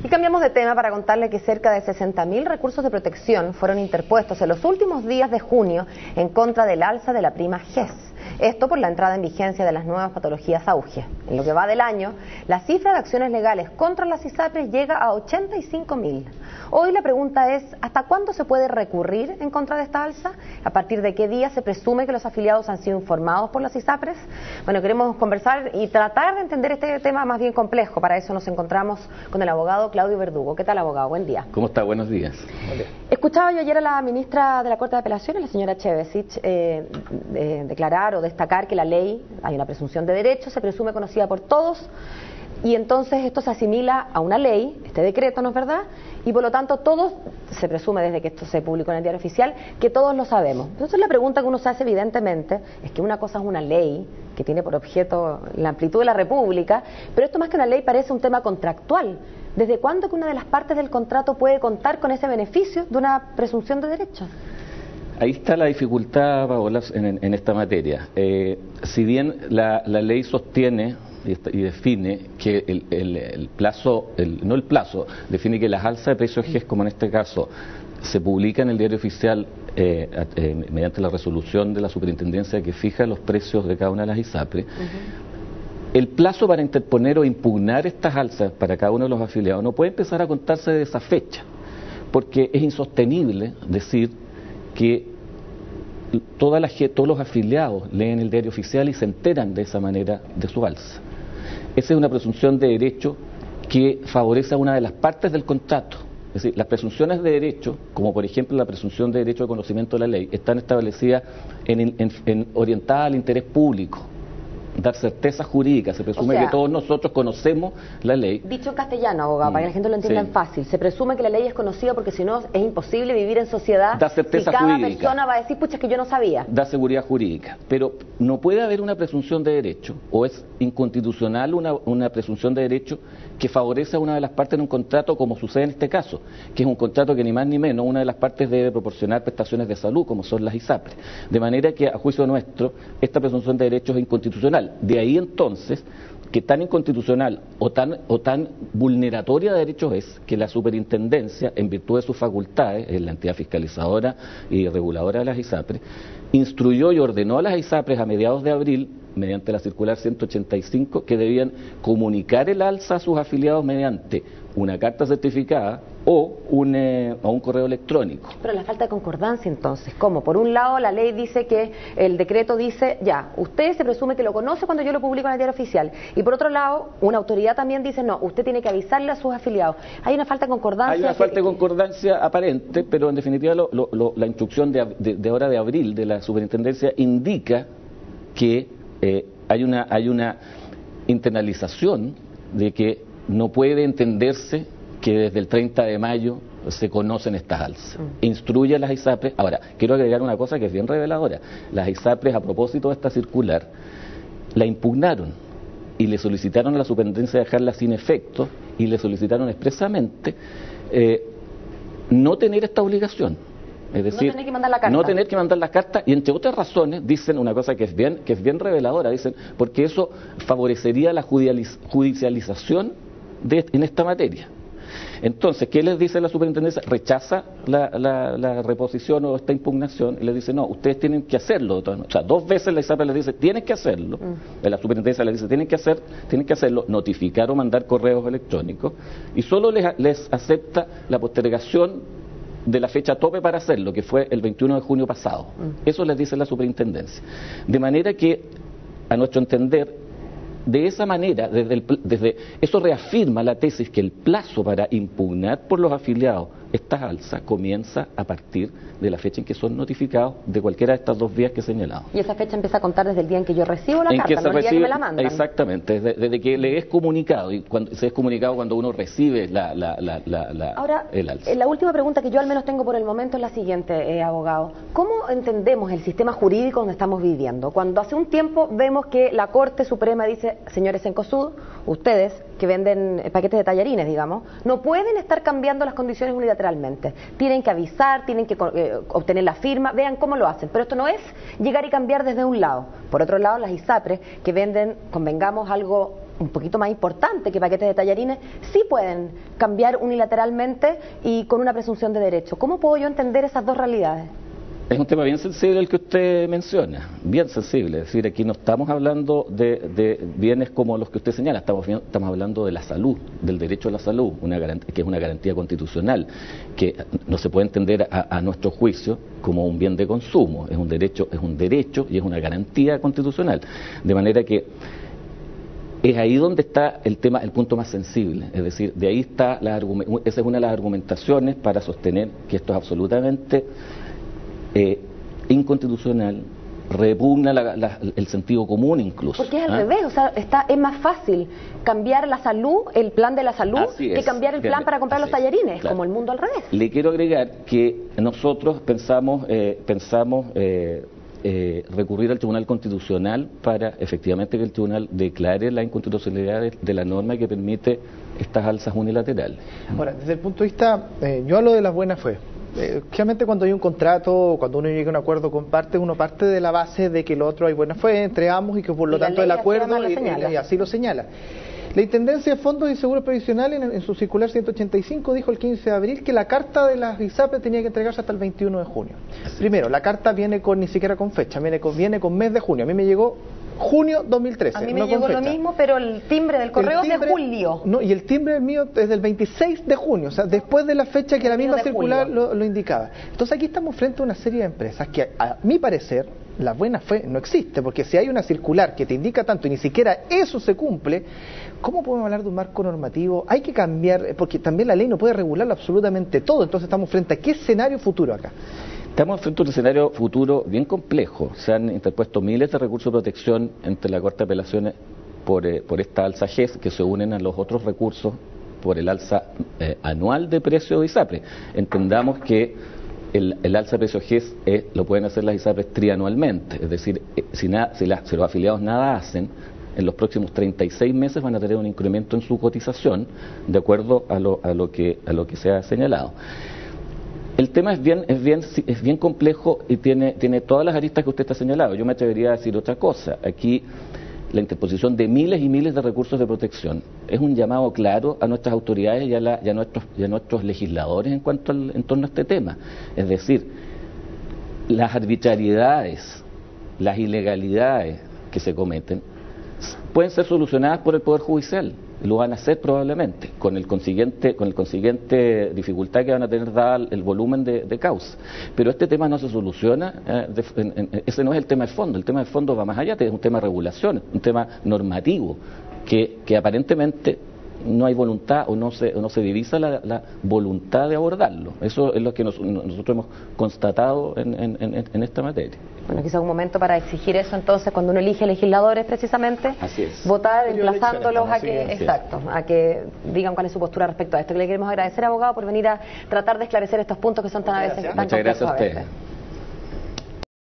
Y cambiamos de tema para contarle que cerca de 60.000 recursos de protección fueron interpuestos en los últimos días de junio en contra del alza de la prima GES. Esto por la entrada en vigencia de las nuevas patologías auge. En lo que va del año, la cifra de acciones legales contra las ISAPRES llega a 85.000. Hoy la pregunta es, ¿hasta cuándo se puede recurrir en contra de esta alza? ¿A partir de qué día se presume que los afiliados han sido informados por las ISAPRES? Bueno, queremos conversar y tratar de entender este tema más bien complejo. Para eso nos encontramos con el abogado Claudio Verdugo. ¿Qué tal, abogado? Buen día. ¿Cómo está? Buenos días. Escuchaba yo ayer a la ministra de la Corte de Apelaciones, la señora Chevesich, declarar o destacar que la ley, hay una presunción de derecho, se presume conocida por todos, y entonces esto se asimila a una ley, este decreto, ¿no es verdad? Y por lo tanto todos, se presume desde que esto se publicó en el diario oficial, que todos lo sabemos. Entonces la pregunta que uno se hace evidentemente es que una cosa es una ley que tiene por objeto la amplitud de la República, pero esto más que una ley parece un tema contractual. ¿Desde cuándo que una de las partes del contrato puede contar con ese beneficio de una presunción de derecho? Ahí está la dificultad, Paola, en esta materia. Si bien la ley sostiene y define que define que las alzas de precios GES, como en este caso, se publican en el diario oficial mediante la resolución de la superintendencia que fija los precios de cada una de las ISAPRES. El plazo para interponer o impugnar estas alzas para cada uno de los afiliados no puede empezar a contarse de esa fecha, porque es insostenible decir que todos los afiliados leen el diario oficial y se enteran de esa manera de su alza. Esa es una presunción de derecho que favorece a una de las partes del contrato. Es decir, las presunciones de derecho, como por ejemplo la presunción de derecho de conocimiento de la ley, están establecidas orientadas al interés público, dar certeza jurídica. Se presume que todos nosotros conocemos la ley. Dicho en castellano, abogado, para que la gente lo entienda fácil, se presume que la ley es conocida porque si no es imposible vivir en sociedad. Da certeza y cada jurídica. Persona va a decir, pucha, es que yo no sabía. Da seguridad jurídica, pero no puede haber una presunción de derecho, o es inconstitucional una presunción de derecho que favorece a una de las partes en un contrato, como sucede en este caso, que es un contrato que ni más ni menos una de las partes debe proporcionar prestaciones de salud, como son las ISAPRES. De manera que, a juicio nuestro, esta presunción de derecho es inconstitucional. De ahí entonces que tan inconstitucional o tan vulneratoria de derechos es que la superintendencia, en virtud de sus facultades, es la entidad fiscalizadora y reguladora de las ISAPRES, instruyó y ordenó a las ISAPRES a mediados de abril, mediante la circular 185, que debían comunicar el alza a sus afiliados mediante una carta certificada o un correo electrónico. Pero la falta de concordancia entonces, ¿cómo? Por un lado la ley dice que el decreto dice, ya, usted se presume que lo conoce cuando yo lo publico en el diario oficial, y por otro lado, una autoridad también dice, no, usted tiene que avisarle a sus afiliados. Hay una falta de concordancia. Hay una falta de concordancia aparente, pero en definitiva la instrucción de ahora de abril de la superintendencia indica que hay una internalización de que no puede entenderse que desde el 30 de mayo se conocen estas alzas. Instruye a las ISAPRES. Ahora, quiero agregar una cosa que es bien reveladora. Las ISAPRES, a propósito de esta circular, la impugnaron y le solicitaron a la superintendencia dejarla sin efecto y le solicitaron expresamente no tener esta obligación. Es decir, no tener que mandar la carta. No tener que mandar la carta, y entre otras razones dicen una cosa que es bien reveladora, dicen, porque eso favorecería la judicialización en esta materia. Entonces, ¿qué les dice la superintendencia? Rechaza la reposición o esta impugnación y les dice, no, ustedes tienen que hacerlo. O sea, 2 veces la ISAPRES les dice, tienen que hacerlo. La superintendencia les dice, tienen que hacerlo, notificar o mandar correos electrónicos, y solo les acepta la postergación de la fecha tope para hacerlo, que fue el 21 de junio pasado. Eso les dice la superintendencia. De manera que, a nuestro entender, de esa manera, eso reafirma la tesis que el plazo para impugnar por los afiliados estas alzas comienza a partir de la fecha en que son notificados de cualquiera de estas 2 vías que he señalado. Y esa fecha empieza a contar desde el día en que yo recibo la carta, no el día que me la mandan. Exactamente, desde que le es comunicado, y se es comunicado cuando uno recibe Ahora, el alza. La última pregunta que yo al menos tengo por el momento es la siguiente, abogado. ¿Cómo entendemos el sistema jurídico donde estamos viviendo? Cuando hace un tiempo vemos que la Corte Suprema dice, señores Cencosud, ustedes que venden paquetes de tallarines, digamos, no pueden estar cambiando las condiciones unilateralmente. Tienen que avisar, tienen que obtener la firma, vean cómo lo hacen. Pero esto no es llegar y cambiar desde un lado. Por otro lado, las ISAPRES que venden, convengamos, algo un poquito más importante que paquetes de tallarines, sí pueden cambiar unilateralmente y con una presunción de derecho. ¿Cómo puedo yo entender esas dos realidades? Es un tema bien sensible el que usted menciona, bien sensible. Es decir, aquí no estamos hablando de bienes como los que usted señala, estamos hablando de la salud, del derecho a la salud, que es una garantía constitucional, que no se puede entender a nuestro juicio como un bien de consumo, es un derecho y es una garantía constitucional. De manera que es ahí donde está el punto más sensible. Es decir, de ahí está esa es una de las argumentaciones para sostener que esto es absolutamente inconstitucional, repugna el sentido común incluso. Porque es al revés, o sea, es más fácil cambiar la salud, el plan de la salud, que cambiar el plan para comprar los tallarines, claro. Como el mundo al revés. Le quiero agregar que nosotros pensamos recurrir al Tribunal Constitucional para efectivamente que el Tribunal declare la inconstitucionalidad de la norma que permite estas alzas unilaterales. Ahora, desde el punto de vista, yo hablo de las buenas fe. Generalmente cuando hay un contrato, cuando uno llega a un acuerdo con partes, uno parte de la base de que lo otro hay buena fe entre ambos y que por lo tanto el acuerdo y así lo señala. La Intendencia de Fondos y Seguros Previsionales en su circular 185 dijo el 15 de abril que la carta de las ISAPRE tenía que entregarse hasta el 21 de junio. Primero, la carta viene ni siquiera con fecha, viene con mes de junio. A mí me llegó junio 2013. A mí me llegó lo mismo, pero el timbre del correo es de julio. No, y el timbre mío es del 26 de junio, o sea, después de la fecha que la misma circular lo indicaba. Entonces aquí estamos frente a una serie de empresas que, a mi parecer, la buena fe no existe, porque si hay una circular que te indica tanto y ni siquiera eso se cumple, ¿cómo podemos hablar de un marco normativo? Hay que cambiar, porque también la ley no puede regularlo absolutamente todo. Entonces estamos frente a ¿qué escenario futuro acá? Estamos frente a un escenario futuro bien complejo. Se han interpuesto miles de recursos de protección entre la Corte de Apelaciones por esta alza GES, que se unen a los otros recursos por el alza anual de precio de ISAPRE. Entendamos que el alza de precio GES lo pueden hacer las ISAPRES trianualmente, es decir, si los afiliados nada hacen, en los próximos 36 meses van a tener un incremento en su cotización de acuerdo a lo que se ha señalado. El tema es bien complejo y tiene todas las aristas que usted está señalado. Yo me atrevería a decir otra cosa. Aquí la interposición de miles y miles de recursos de protección es un llamado claro a nuestras autoridades y a nuestros legisladores en torno a este tema. Es decir, las arbitrariedades, las ilegalidades que se cometen pueden ser solucionadas por el Poder Judicial. Lo van a hacer probablemente, con el consiguiente dificultad que van a tener dada el volumen de causa. Pero este tema no se soluciona, ese no es el tema de fondo. El tema de fondo va más allá, es un tema de regulación, un tema normativo, que aparentemente no hay voluntad o no se divisa la voluntad de abordarlo. Eso es lo que nosotros hemos constatado en esta materia. Bueno, quizá un momento para exigir eso entonces, cuando uno elige legisladores precisamente, votar emplazándolos a que digan cuál es su postura respecto a esto. Que le queremos agradecer, abogado, por venir a tratar de esclarecer estos puntos que son tan a veces tan complejos. Muchas gracias a usted.